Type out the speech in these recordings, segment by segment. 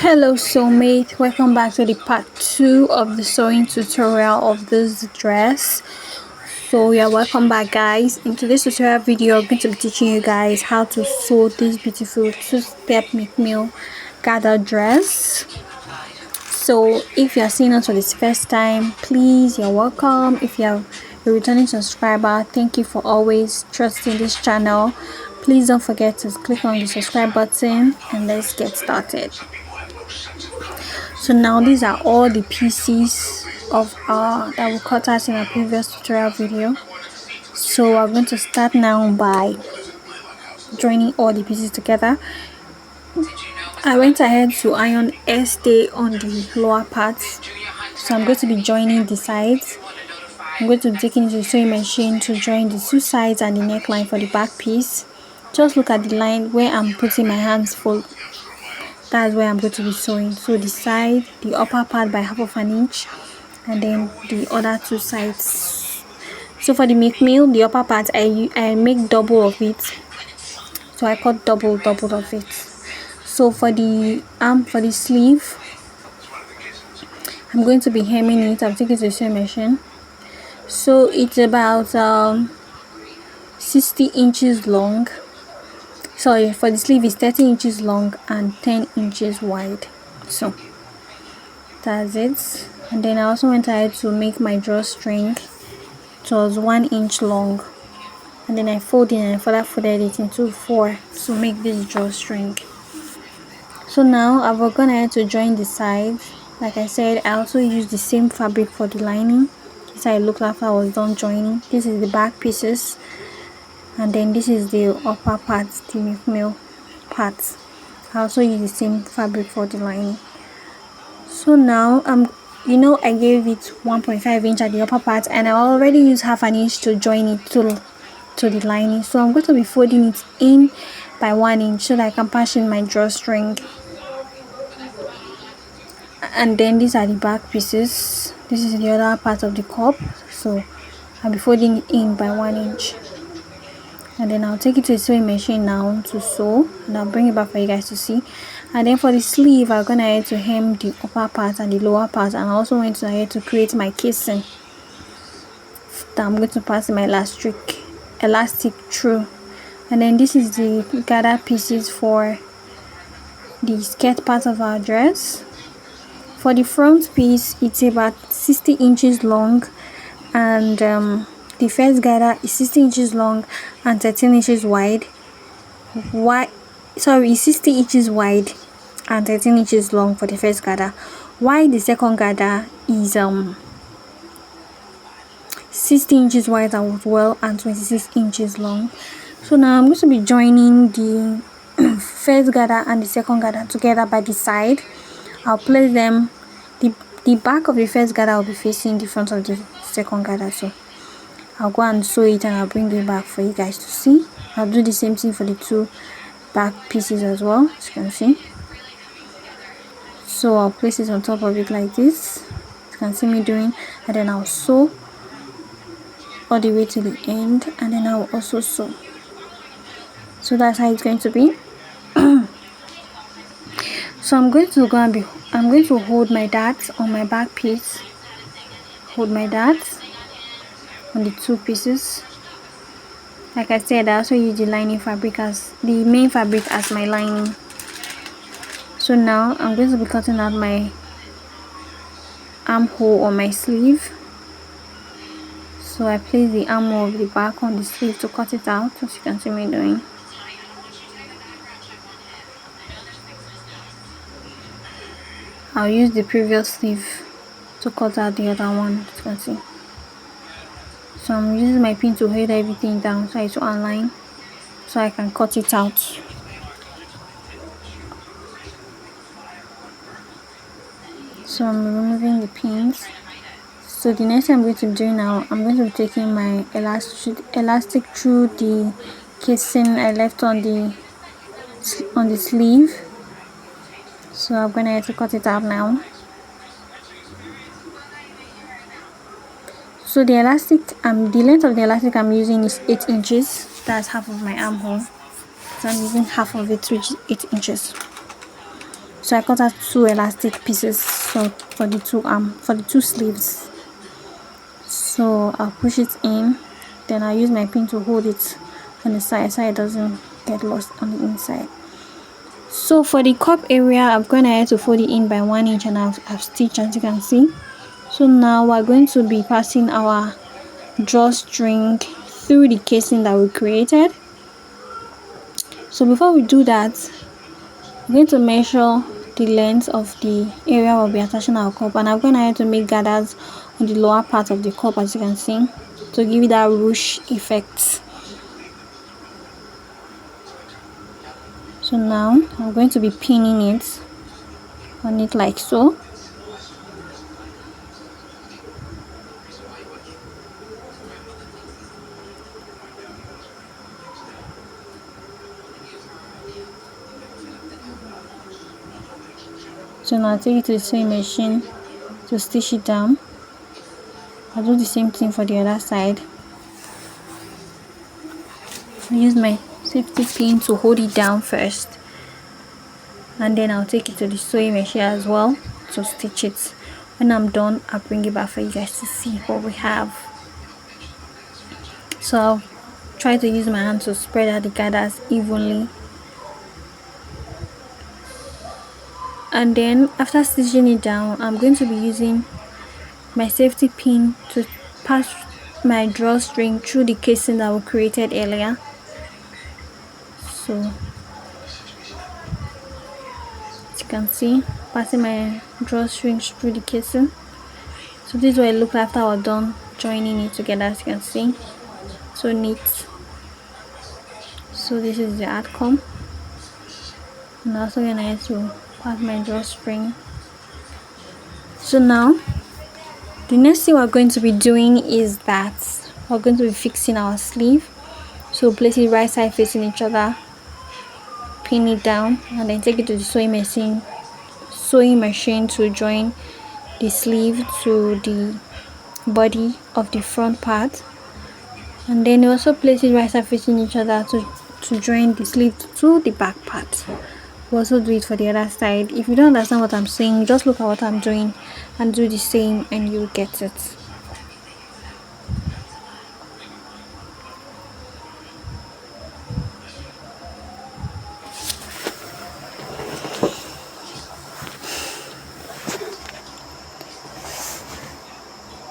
Hello soulmate, welcome back to the part 2 of the sewing tutorial of this dress. So yeah, welcome back guys. In today's tutorial video, I'm going to be teaching you guys how to sew this beautiful 2-step MILKMAID gather dress. So if you are seeing us for this first time, please, you're welcome. If you're a returning subscriber, thank you for always trusting this channel. Please don't forget to click on the subscribe button and let's get started. So now these are all the pieces of that we cut out in our previous tutorial video. So I'm going to start now by joining all the pieces together. I went ahead to iron a stay on the lower part, so I'm going to be joining the sides. I'm going to take it into the sewing machine to join the two sides and the neckline for the back piece. Just look at the line where I'm putting my hands full. That's where I'm going to be sewing. So the side, the upper part by 1/2 inch, and then the other two sides. So for the MILKMAID, the upper part I make double of it. So I cut double of it. So for the for the sleeve, I'm going to be hemming it. I'm taking it to the sewing machine. So it's about 60 inches long. Sorry, for the sleeve is 30 inches long and 10 inches wide. So that's it. And then I also went ahead to make my drawstring. It was 1 inch long, and then I folded and I further folded it into 4 to make this drawstring. So now I've gone ahead to join the sides. Like I said, I also used the same fabric for the lining. This is how it looked after I was done joining. This is the back pieces, and then this is the upper part, the MILKMAID part. I also use the same fabric for the lining. So now I gave it 1.5 inch at the upper part, and I already used 1/2 inch to join it to the lining. So I'm going to be folding it in by 1 inch so that I can patch in my drawstring. And then these are the back pieces. This is the other part of the cup, so I'll be folding it in by 1 inch. And then I'll take it to the sewing machine now to sew, and I'll bring it back for you guys to see. And then for the sleeve, I'm gonna ahead to hem the upper part and the lower part, and I also went ahead to create my casing that I'm going to pass my elastic through. And then this is the gather pieces for the skirt part of our dress. For the front piece, it's about 60 inches long, and the first gather is 60 inches long and 13 inches wide. It's 60 inches wide and 13 inches long for the first gather, while the second gather is 60 inches wide as well and 26 inches long. So now I'm going to be joining the first gather and the second gather together by the side. I'll place them. The back of the first gather will be facing the front of the second gather. So I'll go and sew it and I'll bring it back for you guys to see. I'll do the same thing for the two back pieces as well, as you can see. So I'll place it on top of it like this, you can see me doing, and then I'll sew all the way to the end, and then I'll also sew. So that's how it's going to be. So I'm going to hold my darts on my back piece, hold my darts on the two pieces. Like I said, I also use the lining fabric as the main fabric as my lining. So now I'm going to be cutting out my armhole on my sleeve. So I place the armhole of the back on the sleeve to cut it out, as you can see me doing. I'll use the previous sleeve to cut out the other one, as you can see. So I'm using my pin to hold everything down so it's align, so I can cut it out. So I'm removing the pins. So the next thing I'm going to be doing now, I'm going to be taking my elastic through the casing I left on the sleeve. So I'm going to have to cut it out now. So the length of the elastic I'm using is 8 inches. That's half of my armhole. So I'm using half of it, which is 8 inches. So So I cut out 2 elastic pieces, so for the two sleeves. So I'll push it in, then I'll use my pin to hold it on the side so it doesn't get lost on the inside. So for the cup area, I'm going ahead to fold it in by 1 inch, and I've stitched, as you can see. So now we're going to be passing our drawstring through the casing that we created. So before we do that, I'm going to measure the length of the area we'll be attaching our cup, and I'm going ahead to make gathers on the lower part of the cup, as you can see, to give it that ruche effect. So now I'm going to be pinning it on it like so. So now I'll take it to the sewing machine to stitch it down. I'll do the same thing for the other side. I'll use my safety pin to hold it down first, and then I'll take it to the sewing machine as well to stitch it. When I'm done, I'll bring it back for you guys to see what we have. So I'll try to use my hand to spread out the gathers evenly, and then after stitching it down, I'm going to be using my safety pin to pass my drawstring through the casing that we created earlier. So as you can see, passing my drawstring through the casing. So this is what it looked like after we're done joining it together, as you can see. So neat. So this is the outcome. And also going to have to pass my drawstring. So now the next thing we're going to be doing is that we're going to be fixing our sleeve. So place it right side facing each other, pin it down, and then take it to the sewing machine to join the sleeve to the body of the front part. And then you also place it right side facing each other to join the sleeve to the back part. We'll also do it for the other side. If you don't understand what I'm saying, just look at what I'm doing and do the same and you'll get it.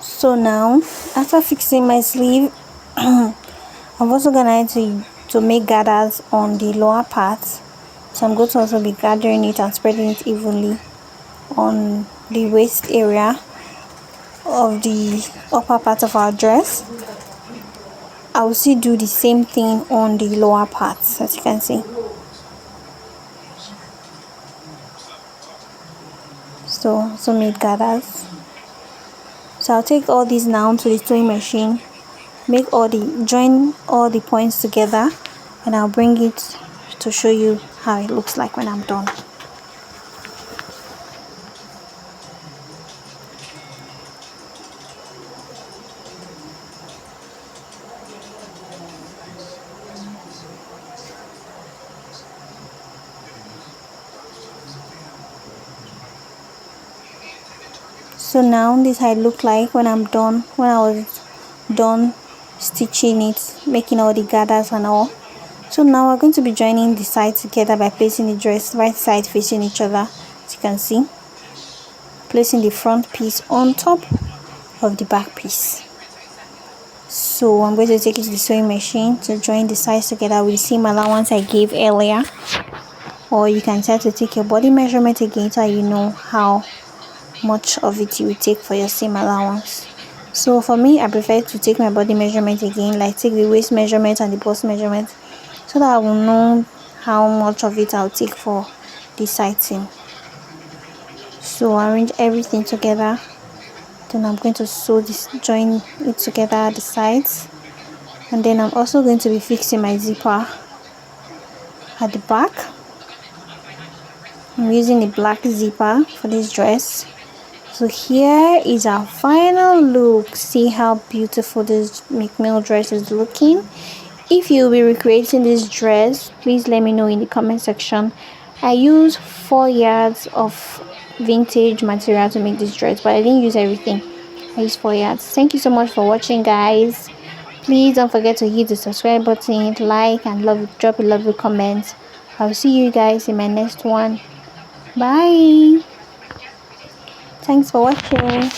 So now after fixing my sleeve, I'm also gonna to make gathers on the lower part. So I'm going to also be gathering it and spreading it evenly on the waist area of the upper part of our dress. I will still do the same thing on the lower parts, as you can see. So made gathers. So I'll take all these now to the sewing machine, join all the points together, and I'll bring it to show you how it looks like when I'm done. So now this is how it looked like when I was done stitching it, making all the gathers and all. So now we're going to be joining the sides together by placing the dress right side facing each other, as you can see, placing the front piece on top of the back piece. So I'm going to take it to the sewing machine to join the sides together with the seam allowance I gave earlier, or you can try to take your body measurement again so you know how much of it you will take for your seam allowance. So for me, I prefer to take my body measurement again, like take the waist measurement and the bust measurement, so that I will know how much of it I'll take for the side seam. So arrange everything together, then I'm going to join it together at the sides, and then I'm also going to be fixing my zipper at the back. I'm using a black zipper for this dress. So here is our final look. See how beautiful this MILKMAID dress is looking. If you'll be recreating this dress, please let me know in the comment section I used 4 yards of vintage material to make this dress, but I didn't use everything. I used 4 yards. Thank you so much for watching, guys. Please don't forget to hit the subscribe button, like, and drop a lovely comment. I'll see you guys in my next one. Bye. Thanks for watching.